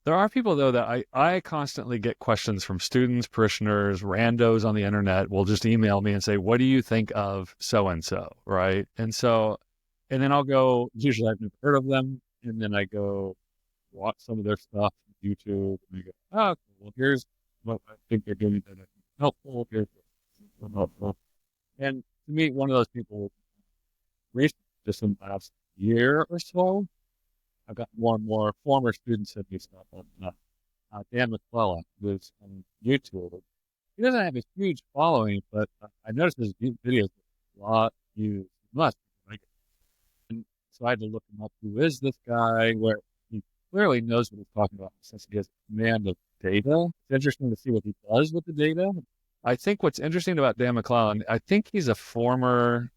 There are people, though, that I constantly get questions from students, parishioners, randos on the internet will just email me and say, what do you think of so-and-so, right? And then I'll go, usually I've never heard of them, and then I go watch some of their stuff on YouTube, and I go, oh, okay, well, here's what I think they're doing that I think is helpful, here's what's helpful. And to meet one of those people recently, just in the last year or so, I've got more and more former students send me stuff on Dan McClellan, who's on YouTube. He doesn't have a huge following, but I noticed his videos a lot used. Must like, and so I had to look him up. Who is this guy? Where he clearly knows what he's talking about since he has command of data. It's interesting to see what he does with the data. I think what's interesting about Dan McClellan, I think he's a former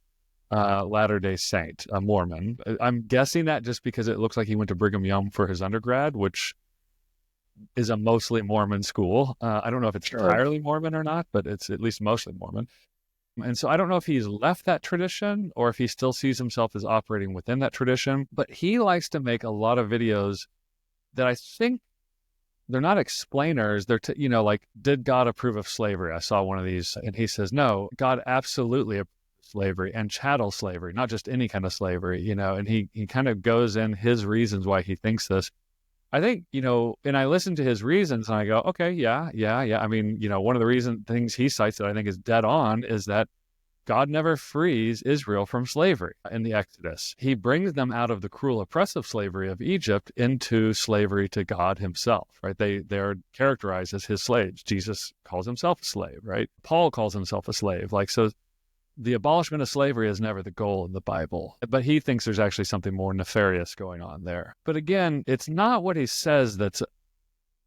Latter-day Saint, a Mormon. I'm guessing that just because it looks like he went to Brigham Young for his undergrad, which is a mostly Mormon school. I don't know if it's entirely Mormon or not, but it's at least mostly Mormon. And so I don't know if he's left that tradition or if he still sees himself as operating within that tradition, but he likes to make a lot of videos that I think they're not explainers. They're, like, did God approve of slavery? I saw one of these and he says, no, God absolutely slavery and chattel slavery, not just any kind of slavery, and he kind of goes in his reasons why he thinks this. I think, and I listen to his reasons and I go, okay, yeah. I mean, one of the things he cites that I think is dead on is that God never frees Israel from slavery in the Exodus. He brings them out of the cruel, oppressive slavery of Egypt into slavery to God himself, right? They're characterized as his slaves. Jesus calls himself a slave, right? Paul calls himself a slave. So the abolishment of slavery is never the goal in the Bible, but he thinks there's actually something more nefarious going on there. But again, it's not what he says that's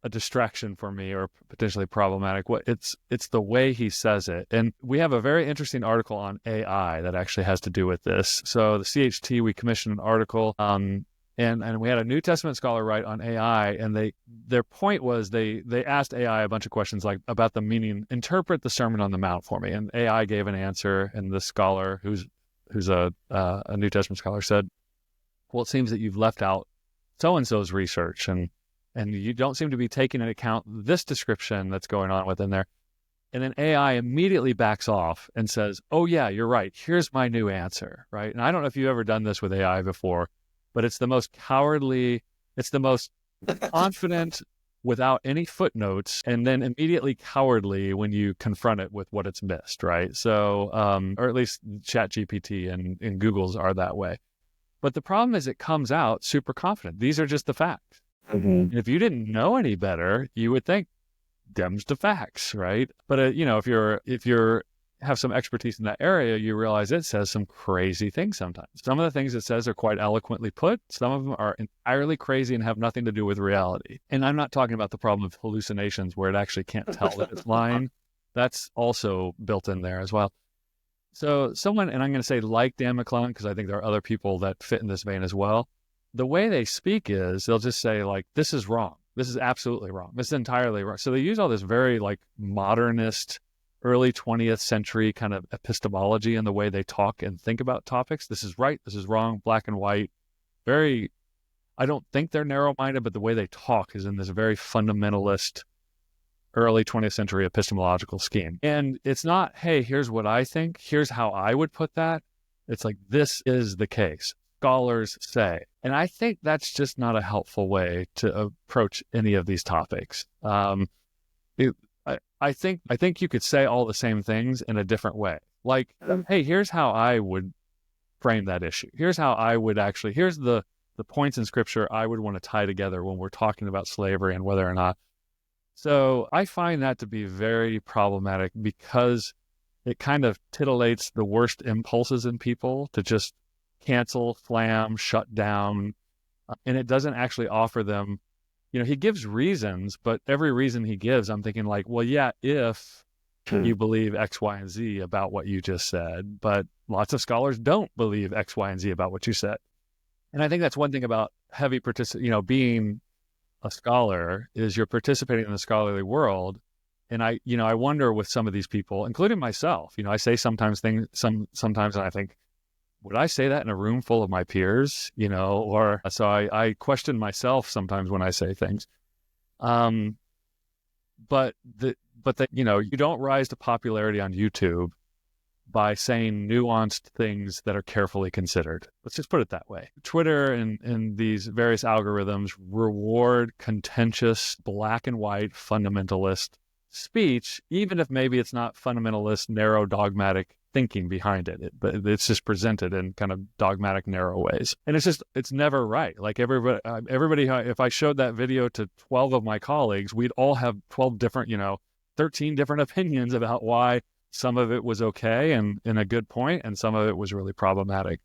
a distraction for me or potentially problematic. It's the way he says it. And we have a very interesting article on AI that actually has to do with this. So the CHT, we commissioned an article, and we had a New Testament scholar write on AI, and their point was they asked AI a bunch of questions like about the meaning, interpret the Sermon on the Mount for me, and AI gave an answer, and the scholar who's a New Testament scholar said, well, it seems that you've left out so-and-so's research, and you don't seem to be taking into account this description that's going on within there. And then AI immediately backs off and says, oh yeah, you're right, here's my new answer, right? And I don't know if you've ever done this with AI before, but it's the most cowardly, it's the most confident without any footnotes, and then immediately cowardly when you confront it with what it's missed, right? So, or at least ChatGPT and Google's are that way. But the problem is it comes out super confident. These are just the facts. And if you didn't know any better, you would think, them's the facts, right? But, if you're have some expertise in that area, you realize it says some crazy things sometimes. Some of the things it says are quite eloquently put. Some of them are entirely crazy and have nothing to do with reality. And I'm not talking about the problem of hallucinations where it actually can't tell that it's lying. That's also built in there as well. So someone, and I'm going to say like Dan McClellan, because I think there are other people that fit in this vein as well. The way they speak is they'll just say like, this is wrong. This is absolutely wrong. This is entirely wrong. So they use all this very like modernist, early 20th century kind of epistemology in the way they talk and think about topics. This is right, this is wrong, black and white. I don't think they're narrow-minded, but the way they talk is in this very fundamentalist, early 20th century epistemological scheme. And it's not, hey, here's what I think, here's how I would put that. It's like, this is the case. Scholars say. And I think that's just not a helpful way to approach any of these topics. I think you could say all the same things in a different way. Like, hey, here's how I would frame that issue. Here's how I would here's the points in scripture I would want to tie together when we're talking about slavery and whether or not. So I find that to be very problematic because it kind of titillates the worst impulses in people to just cancel, slam, shut down. And it doesn't actually offer them, he gives reasons, but every reason he gives, I'm thinking like, well, yeah, if you believe X, Y, and Z about what you just said, but lots of scholars don't believe X, Y, and Z about what you said. And I think that's one thing about heavy being a scholar is you're participating in the scholarly world. And I wonder with some of these people, including myself, I say sometimes and I think, would I say that in a room full of my peers, or so I question myself sometimes when I say things. Um, but you don't rise to popularity on YouTube by saying nuanced things that are carefully considered. Let's just put it that way. Twitter and these various algorithms reward contentious, black and white, fundamentalist speech, even if maybe it's not fundamentalist, narrow, dogmatic thinking behind it. But it's just presented in kind of dogmatic, narrow ways. And it's never right. Like everybody, if I showed that video to 12 of my colleagues, we'd all have 12 different, 13 different opinions about why some of it was okay and a good point, and some of it was really problematic.